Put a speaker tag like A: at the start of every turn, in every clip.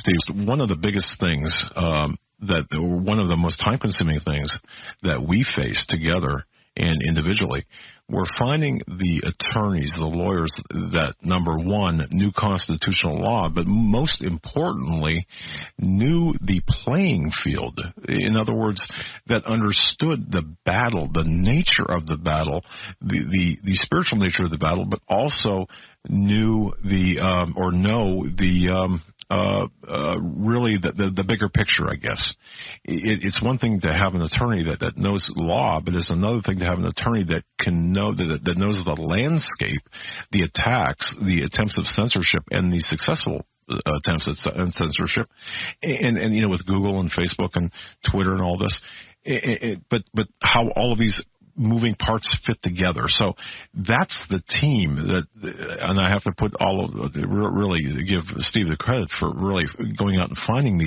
A: Steve, one of the biggest things one of the most time-consuming things that we face together and individually, we're finding the attorneys, the lawyers that, number one, knew constitutional law, but most importantly, knew the playing field. In other words, that understood the battle, the nature of the battle, the spiritual nature of the battle, but also knew really the bigger picture, I guess. It's one thing to have an attorney that knows law, but it's another thing to have an attorney that can know that knows the landscape, the attacks, the attempts of censorship, and the successful attempts at censorship, and with Google and Facebook and Twitter and all this, but how all of these moving parts fit together. So that's the team and I have to really give Steve the credit for really going out and finding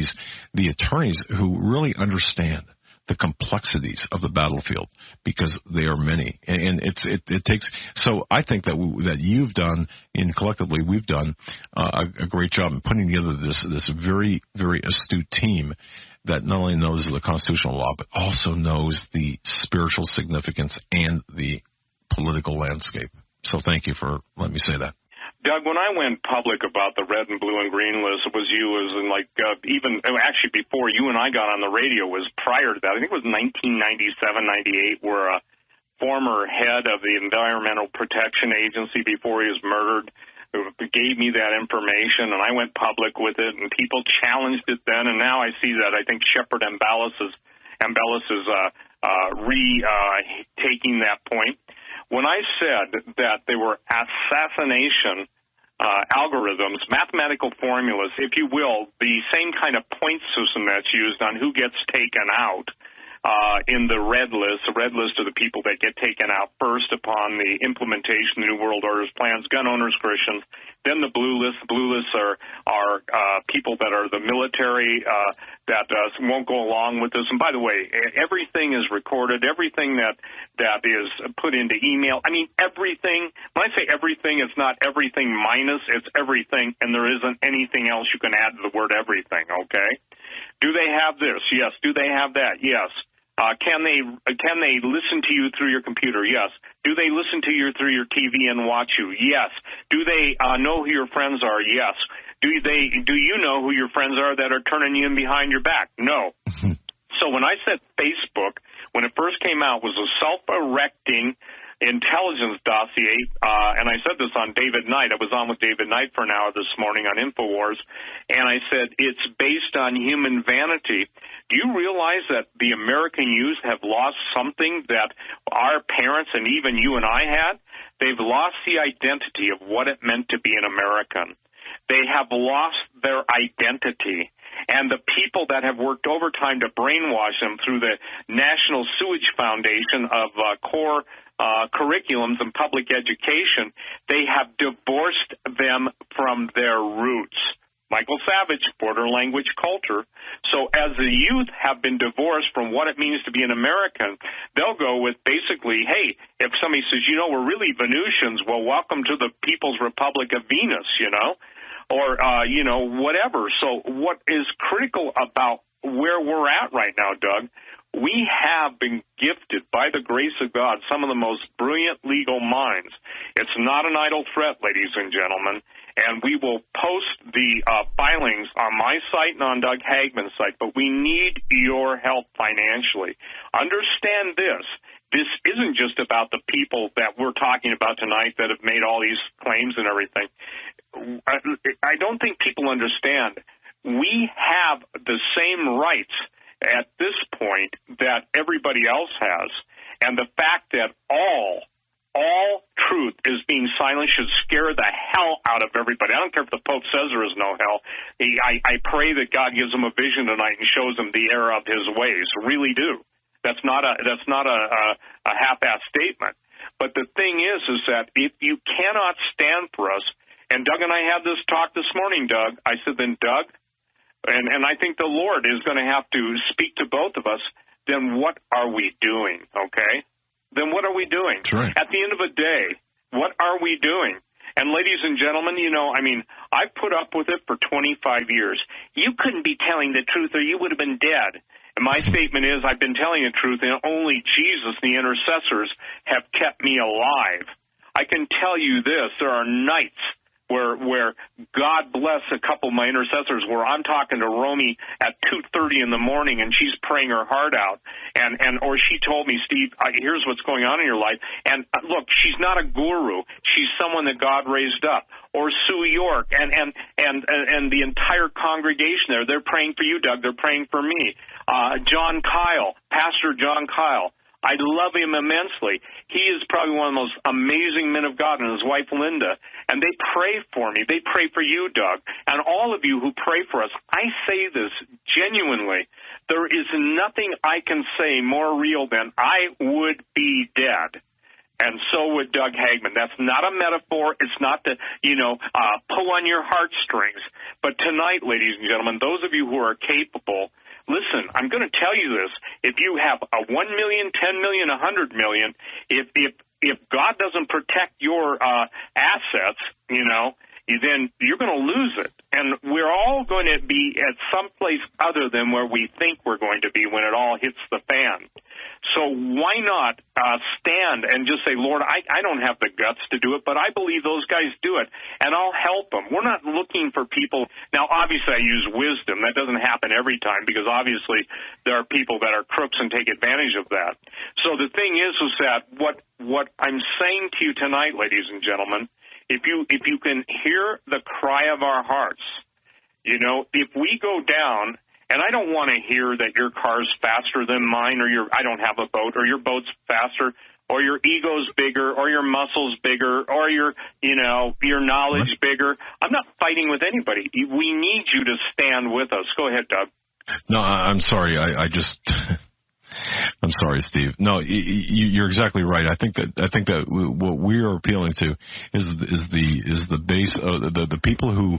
A: the attorneys who really understand the complexities of the battlefield, because they are many, and it takes. So I think that you've done, and collectively we've done a great job in putting together this very, very astute team that not only knows the constitutional law, but also knows the spiritual significance and the political landscape. So thank you for letting me say that.
B: Doug, when I went public about the red and blue and green list, it was even actually before you and I got on the radio, was prior to that. I think it was 1997, 98, where a former head of the Environmental Protection Agency, before he was murdered, gave me that information, and I went public with it, and people challenged it then, and now I see that I think Shepard Embellis is taking that point. When I said that there were assassination algorithms, mathematical formulas, if you will, the same kind of point system that's used on who gets taken out in the red list are the people that get taken out first upon the implementation of the New World Order's plans, gun owners, Christians. Then the blue list. The blue lists are people that are the military that won't go along with this. And by the way, everything is recorded. Everything that is put into email. I mean, everything. When I say everything, it's not everything minus. It's everything, and there isn't anything else you can add to the word everything. Okay. Do they have this? Yes. Do they have that? Yes. Can they listen to you through your computer? Yes. Do they listen to you through your TV and watch you? Yes. Do they know who your friends are? Yes. Do you know who your friends are that are turning you in behind your back? No. So when I said Facebook, when it first came out, was a self-erecting intelligence dossier, and I said this on David Knight. I was on with David Knight for an hour this morning on InfoWars, and I said it's based on human vanity. Do you realize that the American youth have lost something that our parents and even you and I had? They've lost the identity of what it meant to be an American. They have lost their identity. And the people that have worked overtime to brainwash them through the National Sewage Foundation of core curriculums and public education, they have divorced them from their roots. Michael Savage, border language culture. So as the youth have been divorced from what it means to be an American, they'll go with basically, hey, if somebody says, we're really Venusians, well, welcome to the People's Republic of Venus, or, whatever. So what is critical about where we're at right now, Doug, we have been gifted by the grace of God some of the most brilliant legal minds. It's not an idle threat, ladies and gentlemen, and we will post the filings on my site and on Doug Hagman's site, but we need your help financially. Understand this. This isn't just about the people that we're talking about tonight that have made all these claims and everything. I don't think people understand. We have the same rights at this point that everybody else has, and the fact that all truth is being silent should scare the hell out of everybody. I don't care if the Pope says there is no hell. I pray that God gives him a vision tonight and shows him the error of his ways. Really do. That's not a half-assed statement. But the thing is that if you cannot stand for us, and Doug and I had this talk this morning, Doug. I said, then Doug, and I think the Lord is going to have to speak to both of us, then what are we doing, okay? Then what are we doing?
A: That's right.
B: At the end of the day, what are we doing? And ladies and gentlemen, I've put up with it for 25 years. You couldn't be telling the truth or you would have been dead. And my statement is I've been telling the truth, and only Jesus and the intercessors have kept me alive. I can tell you this, there are nights where God bless a couple of my intercessors where I'm talking to Romy at 2:30 in the morning and she's praying her heart out, or she told me, Steve, here's what's going on in your life. And look, she's not a guru. She's someone that God raised up. Or Sue York and the entire congregation there. They're praying for you, Doug. They're praying for me. John Kyle, Pastor John Kyle. I love him immensely. He is probably one of the most amazing men of God, and his wife, Linda. And they pray for me. They pray for you, Doug. And all of you who pray for us, I say this genuinely. There is nothing I can say more real than I would be dead. And so would Doug Hagman. That's not a metaphor. It's not to, pull on your heartstrings. But tonight, ladies and gentlemen, those of you who are capable, listen, I'm going to tell you this. If you have a 1 million, 10 million, 100 million, if God doesn't protect your assets, then you're going to lose it. And we're all going to be at some place other than where we think we're going to be when it all hits the fan. So why not stand and just say, Lord, I don't have the guts to do it, but I believe those guys do it, and I'll help them. We're not looking for people. Now, obviously, I use wisdom. That doesn't happen every time because obviously there are people that are crooks and take advantage of that. So the thing is that what I'm saying to you tonight, ladies and gentlemen, if you can hear the cry of our hearts, if we go down, and I don't want to hear that your car's faster than mine, or I don't have a boat, or your boat's faster, or your ego's bigger, or your muscle's bigger, or your knowledge bigger. I'm not fighting with anybody. We need you to stand with us. Go ahead, Doug.
A: No, I'm sorry. I'm sorry, Steve. No, you're exactly right. I think that what we are appealing to is the base of the people who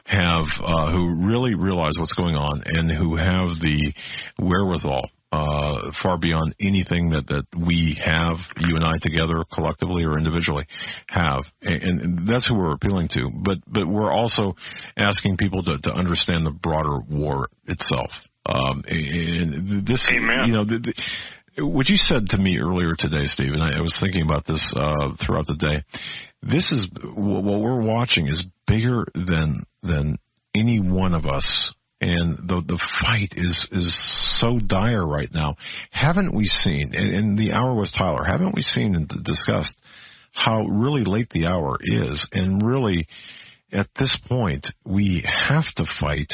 A: have who really realize what's going on and who have the wherewithal far beyond anything that we have, you and I together, collectively or individually, have, and that's who we're appealing to. But we're also asking people to understand the broader war itself. And this,
B: Amen.
A: What you said to me earlier today, Steve, and I was thinking about this throughout the day. This is what we're watching is bigger than any one of us, and the fight is so dire right now. Haven't we seen? And the hour was Tyler. Haven't we seen and discussed how really late the hour is? And really, at this point, we have to fight.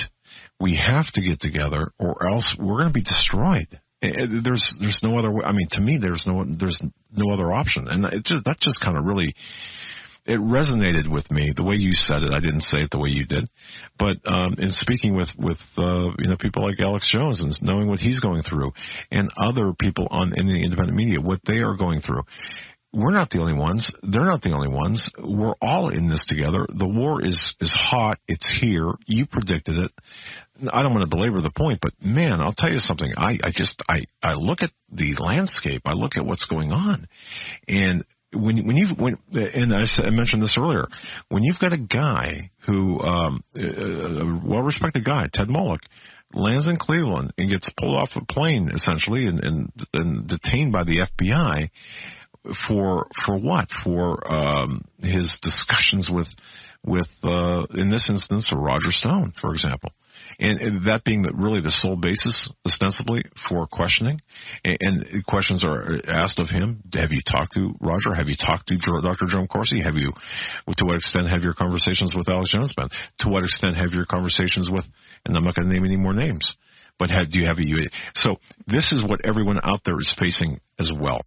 A: We have to get together, or else we're going to be destroyed. There's no other way. I mean, to me, there's no other option. And that just kind of really, it resonated with me the way you said it. I didn't say it the way you did, but in speaking with people like Alex Jones and knowing what he's going through, and other people in the independent media, what they are going through. We're not the only ones. They're not the only ones. We're all in this together. The war is hot. It's here. You predicted it. I don't want to belabor the point, but man, I'll tell you something. I look at the landscape. I look at what's going on, and and I mentioned this earlier, when you've got a guy who, a well-respected guy, Ted Mullock, lands in Cleveland and gets pulled off a plane essentially and detained by the FBI. For what? For his discussions with in this instance, Roger Stone, for example, and that being really the sole basis, ostensibly, for questioning. And questions are asked of him: have you talked to Roger? Have you talked to Dr. Jerome Corsi? Have you? To what extent have your conversations with Alex Jones been? To what extent have your conversations with? And I'm not going to name any more names. But do you have a? So this is what everyone out there is facing as well.